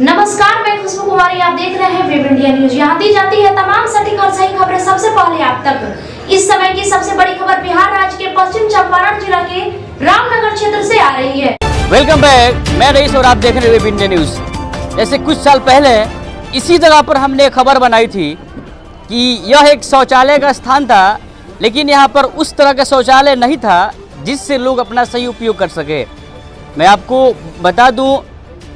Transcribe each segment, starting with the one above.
नमस्कार, मैं खुशबू कुमारी, आप देख रहे हैं वेब इंडिया न्यूज। यहाँ दी जाती है तमाम सटीक और सही खबरें सबसे पहले आप तक। इस समय की सबसे बड़ी खबर बिहार राज्य के पश्चिम चंपारण जिला के रामनगर क्षेत्र से आ रही है। वेलकम बैक, मैं रईस और आप देख रहे हैं वेब इंडिया न्यूज। जैसे कुछ साल पहले इसी जगह पर हमने खबर बनाई थी कि यह एक शौचालय का स्थान था, लेकिन यहाँ पर उस तरह का शौचालय नहीं था जिससे लोग अपना सही उपयोग कर सके। मैं आपको बता दूं,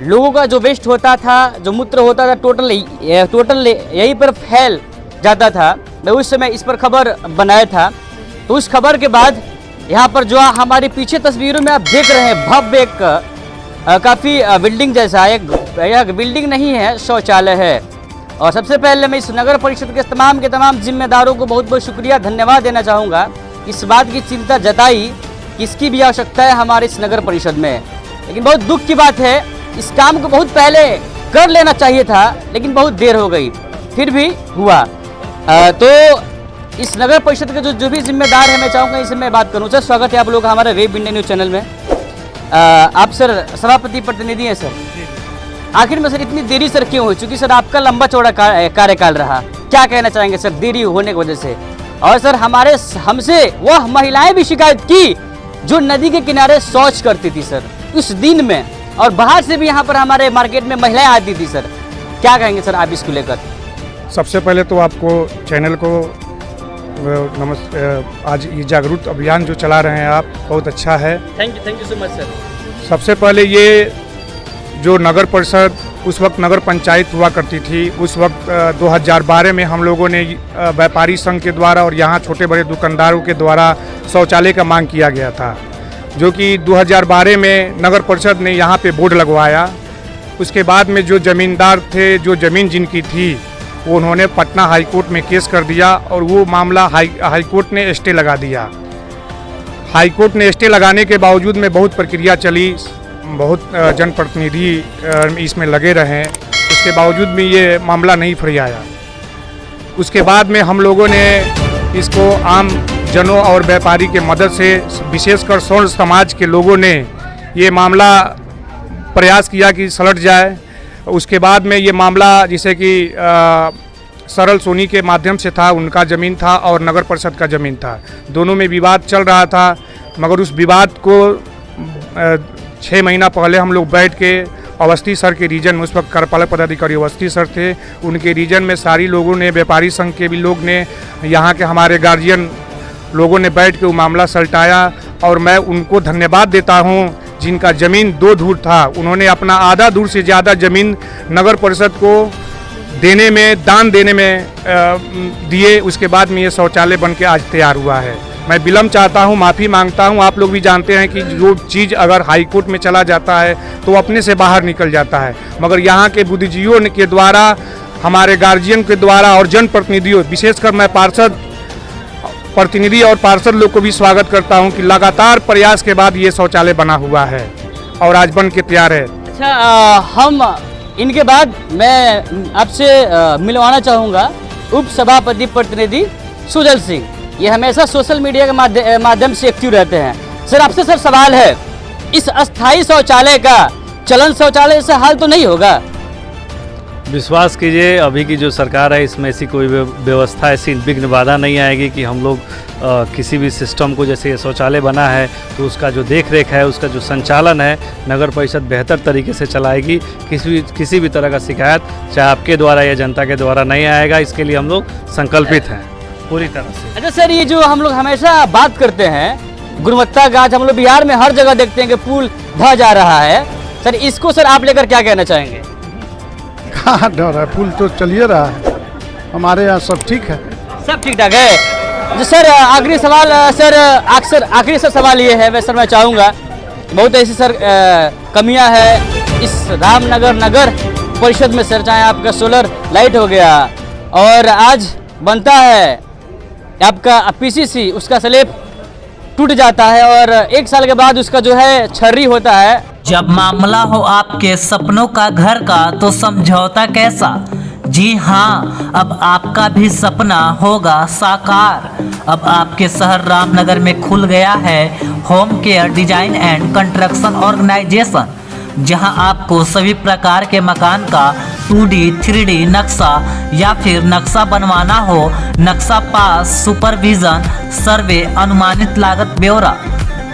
लोगों का जो वेस्ट होता था, जो मूत्र होता था, टोटल यहीं पर फैल जाता था। मैं उस समय इस पर खबर बनाया था। तो उस खबर के बाद यहाँ पर जो हमारे पीछे तस्वीरों में आप देख रहे हैं, भव्य एक काफ़ी बिल्डिंग जैसा एक बिल्डिंग नहीं है, शौचालय है। और सबसे पहले मैं इस नगर परिषद के तमाम जिम्मेदारों को बहुत बहुत शुक्रिया धन्यवाद देना चाहूँगा। इस बात की चिंता जताई कि इसकी भी आवश्यकता है हमारे इस नगर परिषद में। लेकिन बहुत दुख की बात है, इस काम को बहुत पहले कर लेना चाहिए था, लेकिन बहुत देर हो गई, फिर भी हुआ। तो इस नगर परिषद के जो भी जिम्मेदार है, मैं चाहूँगा इससे मैं बात करूँ। सर, स्वागत है आप लोग हमारे वेब इंडिया न्यूज़ चैनल में। आप सर सभापति प्रतिनिधि हैं सर। आखिर में सर इतनी देरी सर क्यों हुई? चूँकि सर आपका लंबा चौड़ा कार्यकाल रहा, क्या कहना चाहेंगे सर देरी होने की वजह से? और सर हमसे वह महिलाएं भी शिकायत की जो नदी के किनारे शौच करती थी सर उस दिन में, और बाहर से भी यहाँ पर हमारे मार्केट में महिलाएं आती थी सर। क्या कहेंगे सर आप इसको लेकर? सबसे पहले तो आपको चैनल को आज ये जागरूक अभियान जो चला रहे हैं आप, बहुत अच्छा है। Thank you so much sir. सबसे पहले ये जो नगर परिषद उस वक्त नगर पंचायत हुआ करती थी, उस वक्त 2012 में हम लोगों ने व्यापारी संघ के द्वारा और यहाँ छोटे बड़े दुकानदारों के द्वारा शौचालय का मांग किया गया था, जो कि 2012 में नगर परिषद ने यहाँ पे बोर्ड लगवाया। उसके बाद में जो ज़मींदार थे, जो ज़मीन जिनकी थी, वो उन्होंने पटना हाई कोर्ट में केस कर दिया और वो मामला हाई कोर्ट ने स्टे लगा दिया। हाई कोर्ट ने स्टे लगाने के बावजूद में बहुत प्रक्रिया चली, बहुत जनप्रतिनिधि इसमें लगे रहे, उसके बावजूद में ये मामला नहीं फरियाया। उसके बाद में हम लोगों ने इसको आम जनों और व्यापारी के मदद से, विशेषकर स्वर्ण समाज के लोगों ने ये मामला प्रयास किया कि सलट जाए। उसके बाद में ये मामला जैसे कि सरल सोनी के माध्यम से था, उनका ज़मीन था और नगर परिषद का ज़मीन था, दोनों में विवाद चल रहा था। मगर उस विवाद को 6 महीना पहले हम लोग बैठ के अवस्थी सर के रीजन में, उस वक्त कार्यपालक पदाधिकारी अवस्थी सर थे, उनके रीजन में सारी लोगों ने, व्यापारी संघ के भी लोग ने, यहाँ के हमारे गार्जियन लोगों ने बैठ के वो मामला सलटाया। और मैं उनको धन्यवाद देता हूँ जिनका ज़मीन 2 धूर था, उन्होंने अपना आधा धूर से ज़्यादा ज़मीन नगर परिषद को देने में, दान देने में दिए। उसके बाद में ये शौचालय बन के आज तैयार हुआ है। मैं विलम्ब चाहता हूँ, माफ़ी मांगता हूँ। आप लोग भी जानते हैं कि जो चीज़ अगर हाई कोर्ट में चला जाता है तो अपने से बाहर निकल जाता है, मगर यहाँ के बुद्धिजीवियों के द्वारा, हमारे गार्जियन के द्वारा और जनप्रतिनिधियों, विशेषकर मैं पार्षद प्रतिनिधि और पार्षद लोग को भी स्वागत करता हूं कि लगातार प्रयास के बाद ये शौचालय बना हुआ है और आज बन के तैयार है। अच्छा, हम इनके बाद मैं आपसे मिलवाना चाहूँगा उप सभापति प्रतिनिधि सुजल सिंह। ये हमेशा सोशल मीडिया के माध्यम से एक्टिव रहते हैं। सर, आपसे सर सवाल है, इस अस्थाई शौचालय का चलन शौचालय से हाल तो नहीं होगा? विश्वास कीजिए, अभी की जो सरकार है इसमें ऐसी कोई व्यवस्था, ऐसी विघ्न बाधा नहीं आएगी कि हम लोग किसी भी सिस्टम को, जैसे ये शौचालय बना है तो उसका जो देख रेख है, उसका जो संचालन है, नगर परिषद बेहतर तरीके से चलाएगी। किसी भी तरह का शिकायत चाहे आपके द्वारा या जनता के द्वारा नहीं आएगा। इसके लिए हम लोग संकल्पित हैं पूरी तरह से। अच्छा सर, ये जो हम लोग हमेशा बात करते हैं गुणवत्ता का, आज हम लोग बिहार में हर जगह देखते हैं कि पुल ढह जा रहा है। सर, इसको सर आप लेकर क्या कहना चाहेंगे? कहाँ डर है, पुल तो चलिए रहा है, हमारे यहाँ सब ठीक है, सब ठीक ठाक है। जो सर आखिरी सवाल सर, आखिरी सवाल ये है, मैं चाहूँगा, बहुत ऐसी सर कमियाँ है इस रामनगर नगर परिषद में सर, चाहे आपका सोलर लाइट हो गया और आज बनता है आपका पीसीसी, उसका स्लैब टूट जाता है और 1 साल के बाद उसका जो है छर्री होता है। जब मामला हो आपके सपनों का घर का तो समझौता कैसा? जी हाँ, अब आपका भी सपना होगा साकार। अब आपके शहर रामनगर में खुल गया है home care design and construction organisation. जहां आपको सभी प्रकार के मकान का 2D 3D नक्शा या फिर नक्शा बनवाना हो, नक्शा पास, सुपरविजन, सर्वे, अनुमानित लागत ब्यौरा,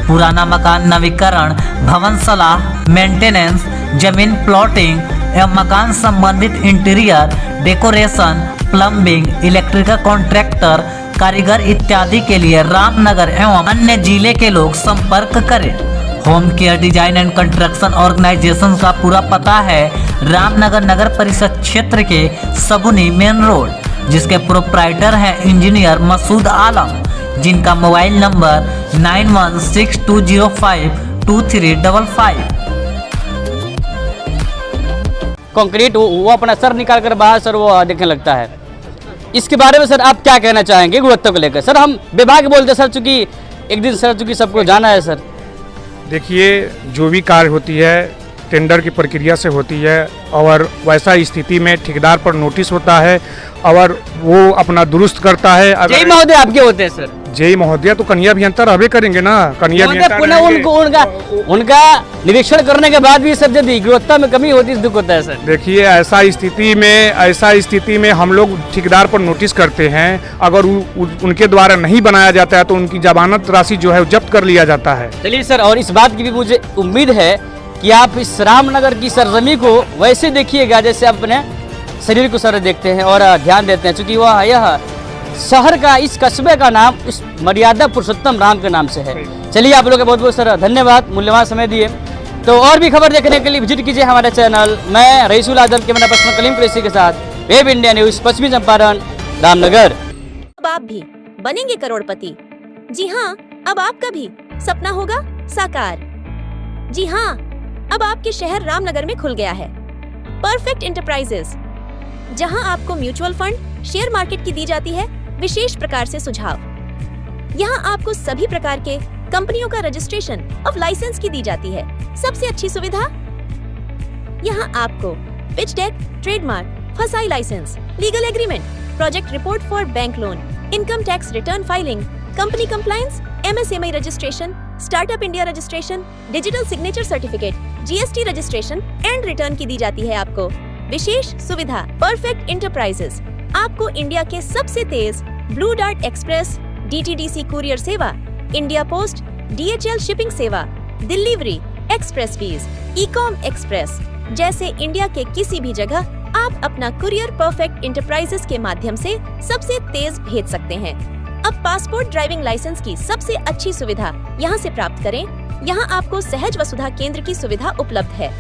पुराना मकान नवीकरण, भवन सलाह, मेंटेनेंस, जमीन प्लॉटिंग एवं मकान संबंधित interior decoration, plumbing, electrical contractor, कारीगर इत्यादि के लिए रामनगर एवं अन्य जिले के लोग संपर्क करें। Home care design and construction organisation का पूरा पता है रामनगर नगर परिषद क्षेत्र के सगुनी मेन रोड, जिसके प्रोप्राइटर हैं इंजीनियर मसूद आलम, जिनका मोबाइल नंबर 9162052355। कंक्रीट वो अपना सर निकाल कर बाहर सर वो देखने लगता है। इसके बारे में सर आप क्या कहना चाहेंगे गुणवत्ता को लेकर? सर हम विभाग बोलते सर, चूंकि एक दिन सर चूंकि सबको जाना है सर। देखिए, जो भी कार्य होती है टेंडर की प्रक्रिया से होती है और वैसा स्थिति में ठेकेदार पर नोटिस होता है और वो अपना दुरुस्त करता है। जय महोदय आपके होते हैं सर? जय महोदय तो कन्या अभियंता रहबे करेंगे ना, कन्या अभियंता पुनः उनका निरीक्षण करने के बाद भी सर यदि गुणवत्ता में कमी होती है दुख होता है सर। देखिए, ऐसा स्थिति में हम लोग ठेकेदार पर नोटिस करते हैं, अगर उनके द्वारा नहीं बनाया जाता है तो उनकी जमानत राशि जो है जब्त कर लिया जाता है। चलिए सर, और इस बात की भी मुझे उम्मीद है कि आप इस रामनगर की सरजमी को वैसे देखिएगा जैसे अपने शरीर को सर देखते हैं और ध्यान देते हैं, चूँकि वह यह शहर का, इस कस्बे का नाम इस मर्यादा पुरुषोत्तम राम के नाम से है। चलिए आप लोग का बहुत बहुत सर धन्यवाद, मूल्यवान समय दिए। तो और भी खबर देखने के लिए विजिट कीजिए हमारे चैनल। मैं रईसुल आजम के मेरा पर्सनल कलीम कृषि के साथ वेब इंडिया न्यूज़, पश्चिमी चंपारण, रामनगर। अब आप भी बनेंगे करोड़पति। जी हाँ, अब आपका भी सपना होगा साकार। जी हाँ, अब आपके शहर रामनगर में खुल गया है परफेक्ट इंटरप्राइजेस, जहां आपको म्यूचुअल फंड, शेयर मार्केट की दी जाती है विशेष प्रकार से सुझाव। यहां आपको सभी प्रकार के कंपनियों का रजिस्ट्रेशन ऑफ लाइसेंस की दी जाती है। सबसे अच्छी सुविधा, यहां आपको pitch deck, trademark, FSSAI licence, legal agreement, project report for bank loan, income tax return filing, company compliance, MSME registration, startup India registration, digital signature certificate, GST registration and return की दी जाती है आपको विशेष सुविधा। परफेक्ट इंटरप्राइजेस आपको India के सबसे तेज Blue Dart Express, DTDC courier सेवा, इंडिया पोस्ट, DHL शिपिंग सेवा, delivery, express fees, Ecom Express जैसे इंडिया के किसी भी जगह आप अपना कुरियर परफेक्ट इंटरप्राइजेस के माध्यम से सबसे तेज भेज सकते हैं। अब पासपोर्ट, ड्राइविंग लाइसेंस की सबसे अच्छी सुविधा यहाँ से प्राप्त करें। यहाँ आपको सहज वसुधा केंद्र की सुविधा उपलब्ध है,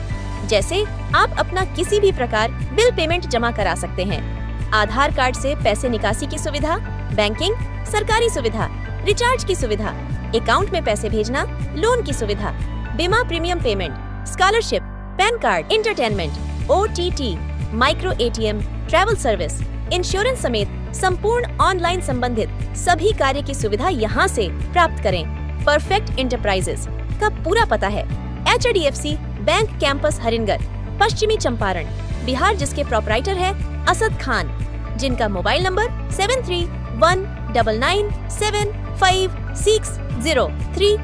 जैसे आप अपना किसी भी प्रकार बिल पेमेंट जमा करा सकते हैं, आधार कार्ड से पैसे निकासी की सुविधा, बैंकिंग, सरकारी सुविधा, रिचार्ज की सुविधा, अकाउंट में पैसे भेजना, लोन की सुविधा, बीमा premium payment, scholarship, pan card, entertainment, OTT, micro ATM, travel service, insurance समेत संपूर्ण ऑनलाइन संबंधित सभी कार्य की सुविधा यहाँ से प्राप्त करें। परफेक्ट इंटरप्राइजेस का पूरा पता है HDFC बैंक कैंपस हरिनगर, पश्चिमी चंपारण, बिहार, जिसके प्रोप्राइटर है असद खान, जिनका मोबाइल नंबर 7319975603